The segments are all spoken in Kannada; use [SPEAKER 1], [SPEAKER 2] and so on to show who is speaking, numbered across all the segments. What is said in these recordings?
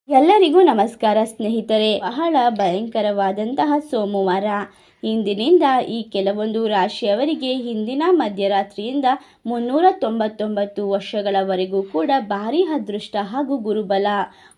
[SPEAKER 1] ಎಲ್ಲರಿಗೂ ನಮಸ್ಕಾರ ಸ್ನೇಹಿತರೆ. ಬಹಳ ಭಯಂಕರವಾದಂತಹ ಸೋಮವಾರ. ಇಂದಿನಿಂದ ಈ ಕೆಲವೊಂದು ರಾಶಿಯವರಿಗೆ ಹಿಂದಿನ ಮಧ್ಯರಾತ್ರಿಯಿಂದ 399 ವರ್ಷಗಳವರೆಗೂ ಕೂಡ ಭಾರಿ ಅದೃಷ್ಟ ಹಾಗೂ ಗುರುಬಲ.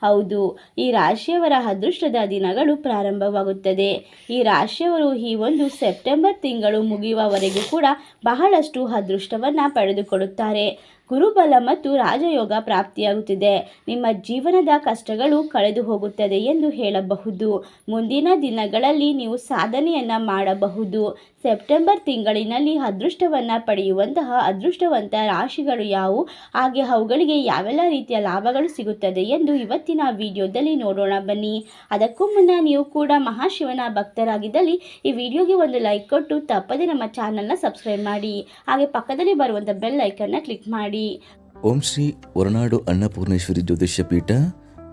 [SPEAKER 1] ಹೌದು, ಈ ರಾಶಿಯವರ ಅದೃಷ್ಟದ ದಿನಗಳು ಪ್ರಾರಂಭವಾಗುತ್ತದೆ. ಈ ರಾಶಿಯವರು ಈ ಒಂದು ಸೆಪ್ಟೆಂಬರ್ ತಿಂಗಳು ಮುಗಿಯುವವರೆಗೂ ಕೂಡ ಬಹಳಷ್ಟು ಅದೃಷ್ಟವನ್ನು ಪಡೆದುಕೊಳ್ಳುತ್ತಾರೆ. ಗುರುಬಲ ಮತ್ತು ರಾಜಯೋಗ ಪ್ರಾಪ್ತಿಯಾಗುತ್ತಿದೆ. ನಿಮ್ಮ ಜೀವನದ ಕಷ್ಟಗಳು ಕಳೆದು ಹೋಗುತ್ತದೆ ಎಂದು ಹೇಳಬಹುದು. ಮುಂದಿನ ದಿನಗಳಲ್ಲಿ ನೀವು ಸಾಧನೆಯನ್ನು ಮಾಡಬಹುದು. ಸೆಪ್ಟೆಂಬರ್ ತಿಂಗಳಿನಲ್ಲಿ ಅದೃಷ್ಟವನ್ನು ಪಡೆಯುವಂತಹ ಅದೃಷ್ಟವಂತ ರಾಶಿಗಳು ಯಾವುವು, ಹಾಗೆ ಅವುಗಳಿಗೆ ಯಾವೆಲ್ಲ ರೀತಿಯ ಲಾಭಗಳು ಸಿಗುತ್ತದೆ ಎಂದು ಇವತ್ತಿನ ವಿಡಿಯೋದಲ್ಲಿ ನೋಡೋಣ ಬನ್ನಿ. ಅದಕ್ಕೂ ಮುನ್ನ ನೀವು ಕೂಡ ಮಹಾಶಿವನ ಭಕ್ತರಾಗಿದ್ದಲ್ಲಿ ಈ ವಿಡಿಯೋಗೆ ಒಂದು ಲೈಕ್ ಕೊಟ್ಟು ತಪ್ಪದೆ ನಮ್ಮ ಚಾನಲ್ನ ಸಬ್ಸ್ಕ್ರೈಬ್ ಮಾಡಿ. ಹಾಗೆ ಪಕ್ಕದಲ್ಲಿ ಬರುವಂಥ ಬೆಲ್ ಐಕನ್ನ ಕ್ಲಿಕ್ ಮಾಡಿ.
[SPEAKER 2] ಓಂ ಶ್ರೀ ಹೊರನಾಡು ಅನ್ನಪೂರ್ಣೇಶ್ವರಿ ಜ್ಯೋತಿಷ್ಯ ಪೀಠ,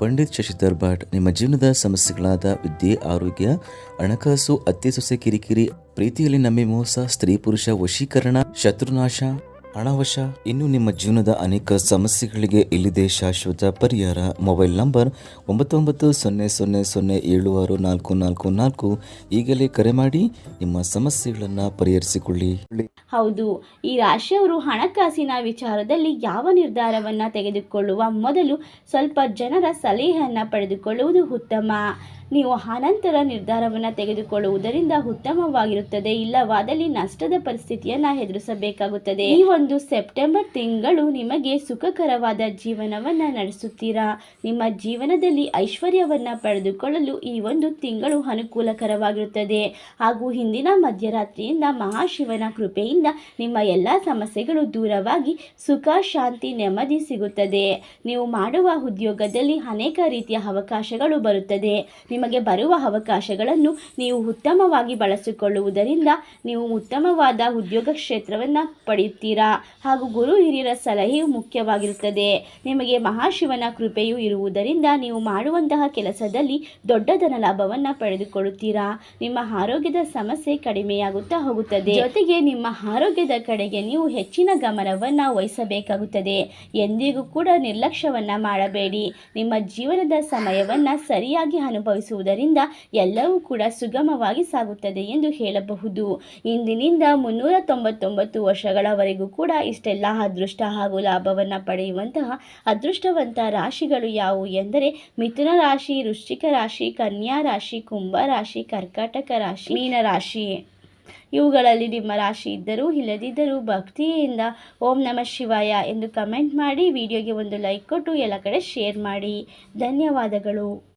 [SPEAKER 2] ಪಂಡಿತ್ ಶಶಿಧರ್ ಭಟ್. ನಿಮ್ಮ ಜೀವನದ ಸಮಸ್ಯೆಗಳಾದ ವಿದ್ಯೆ, ಆರೋಗ್ಯ, ಹಣಕಾಸು, ಅತ್ತೆ ಸೊಸೆ ಕಿರಿಕಿರಿ, ಪ್ರೀತಿಯಲ್ಲಿ ನಂಬಿ ಮೋಸ, ಸ್ತ್ರೀ ಪುರುಷ ವಶೀಕರಣ, ಶತ್ರುನಾಶ, ಹಣವಶ, ಇನ್ನು ನಿಮ್ಮ ಜೀವನದ ಅನೇಕ ಸಮಸ್ಯೆಗಳಿಗೆ ಇಲ್ಲಿದೆ ಶಾಶ್ವತ ಪರಿಹಾರ. Mobile number 9900076444. ಈಗಲೇ ಕರೆ ಮಾಡಿ ನಿಮ್ಮ ಸಮಸ್ಯೆಗಳನ್ನು ಪರಿಹರಿಸಿಕೊಳ್ಳಿ.
[SPEAKER 1] ಹೌದು, ಈ ರಾಶಿಯವರು ಹಣಕಾಸಿನ ವಿಚಾರದಲ್ಲಿ ಯಾವ ನಿರ್ಧಾರವನ್ನು ತೆಗೆದುಕೊಳ್ಳುವ ಮೊದಲು ಸ್ವಲ್ಪ ಜನರ ಸಲಹೆಯನ್ನು ಪಡೆದುಕೊಳ್ಳುವುದು ಉತ್ತಮ. ನೀವು ಅನಂತರ ನಿರ್ಧಾರವನ್ನು ತೆಗೆದುಕೊಳ್ಳುವುದರಿಂದ ಉತ್ತಮವಾಗಿರುತ್ತದೆ. ಇಲ್ಲವಾದಲ್ಲಿ ನಷ್ಟದ ಪರಿಸ್ಥಿತಿಯನ್ನು ಎದುರಿಸಬೇಕಾಗುತ್ತದೆ. ಈ ಒಂದು ಸೆಪ್ಟೆಂಬರ್ ತಿಂಗಳು ನಿಮಗೆ ಸುಖಕರವಾದ ಜೀವನವನ್ನು ನಡೆಸುತ್ತೀರಾ. ನಿಮ್ಮ ಜೀವನದಲ್ಲಿ ಐಶ್ವರ್ಯವನ್ನು ಪಡೆದುಕೊಳ್ಳಲು ಈ ಒಂದು ತಿಂಗಳು ಅನುಕೂಲಕರವಾಗಿರುತ್ತದೆ. ಹಾಗೂ ಹಿಂದಿನ ಮಧ್ಯರಾತ್ರಿಯಿಂದ ಮಹಾಶಿವನ ಕೃಪೆಯಿಂದ ನಿಮ್ಮ ಎಲ್ಲ ಸಮಸ್ಯೆಗಳು ದೂರವಾಗಿ ಸುಖ, ಶಾಂತಿ, ನೆಮ್ಮದಿ ಸಿಗುತ್ತದೆ. ನೀವು ಮಾಡುವ ಉದ್ಯೋಗದಲ್ಲಿ ಅನೇಕ ರೀತಿಯ ಅವಕಾಶಗಳು ಬರುತ್ತದೆ. ನಿಮಗೆ ಬರುವ ಅವಕಾಶಗಳನ್ನು ನೀವು ಉತ್ತಮವಾಗಿ ಬಳಸಿಕೊಳ್ಳುವುದರಿಂದ ನೀವು ಉತ್ತಮವಾದ ಉದ್ಯೋಗ ಕ್ಷೇತ್ರವನ್ನು ಪಡೆಯುತ್ತೀರಾ. ಹಾಗೂ ಗುರು ಹಿರಿಯರ ಸಲಹೆಯು ಮುಖ್ಯವಾಗಿರುತ್ತದೆ. ನಿಮಗೆ ಮಹಾಶಿವನ ಕೃಪೆಯೂ ಇರುವುದರಿಂದ ನೀವು ಮಾಡುವಂತಹ ಕೆಲಸದಲ್ಲಿ ದೊಡ್ಡ ಧನ ಲಾಭವನ್ನು ಪಡೆದುಕೊಳ್ಳುತ್ತೀರಾ. ನಿಮ್ಮ ಆರೋಗ್ಯದ ಸಮಸ್ಯೆ ಕಡಿಮೆಯಾಗುತ್ತಾ ಹೋಗುತ್ತದೆ. ಜೊತೆಗೆ ನಿಮ್ಮ ಆರೋಗ್ಯದ ಕಡೆಗೆ ನೀವು ಹೆಚ್ಚಿನ ಗಮನವನ್ನು ವಹಿಸಬೇಕಾಗುತ್ತದೆ. ಎಂದಿಗೂ ಕೂಡ ನಿರ್ಲಕ್ಷ್ಯವನ್ನು ಮಾಡಬೇಡಿ. ನಿಮ್ಮ ಜೀವನದ ಸಮಯವನ್ನು ಸರಿಯಾಗಿ ಅನುಭವಿಸುವುದರಿಂದ ಎಲ್ಲವೂ ಕೂಡ ಸುಗಮವಾಗಿ ಸಾಗುತ್ತದೆ ಎಂದು ಹೇಳಬಹುದು. ಇಂದಿನಿಂದ 399 ವರ್ಷಗಳವರೆಗೂ ಕೂಡ ಇಷ್ಟೆಲ್ಲ ಅದೃಷ್ಟ ಹಾಗೂ ಲಾಭವನ್ನು ಪಡೆಯುವಂತಹ ಅದೃಷ್ಟವಂತ ರಾಶಿಗಳು ಯಾವುವು ಎಂದರೆ ಮಿಥುನ ರಾಶಿ, ವೃಶ್ಚಿಕ ರಾಶಿ, ಕನ್ಯಾ ರಾಶಿ, ಕುಂಭ ರಾಶಿ, ಕರ್ಕಾಟಕ ರಾಶಿ, ಮೀನ ರಾಶಿ. ಇವುಗಳಲ್ಲಿ ನಿಮ್ಮ ರಾಶಿ ಇದ್ದರೂ ಇಲ್ಲದಿದ್ದರೂ ಭಕ್ತಿಯಿಂದ ಓಂ ನಮಃ ಶಿವಾಯ ಎಂದು ಕಮೆಂಟ್ ಮಾಡಿ. ವಿಡಿಯೋಗೆ ಒಂದು ಲೈಕ್ ಕೊಟ್ಟು ಎಲ್ಲ ಕಡೆ ಶೇರ್ ಮಾಡಿ. ಧನ್ಯವಾದಗಳು.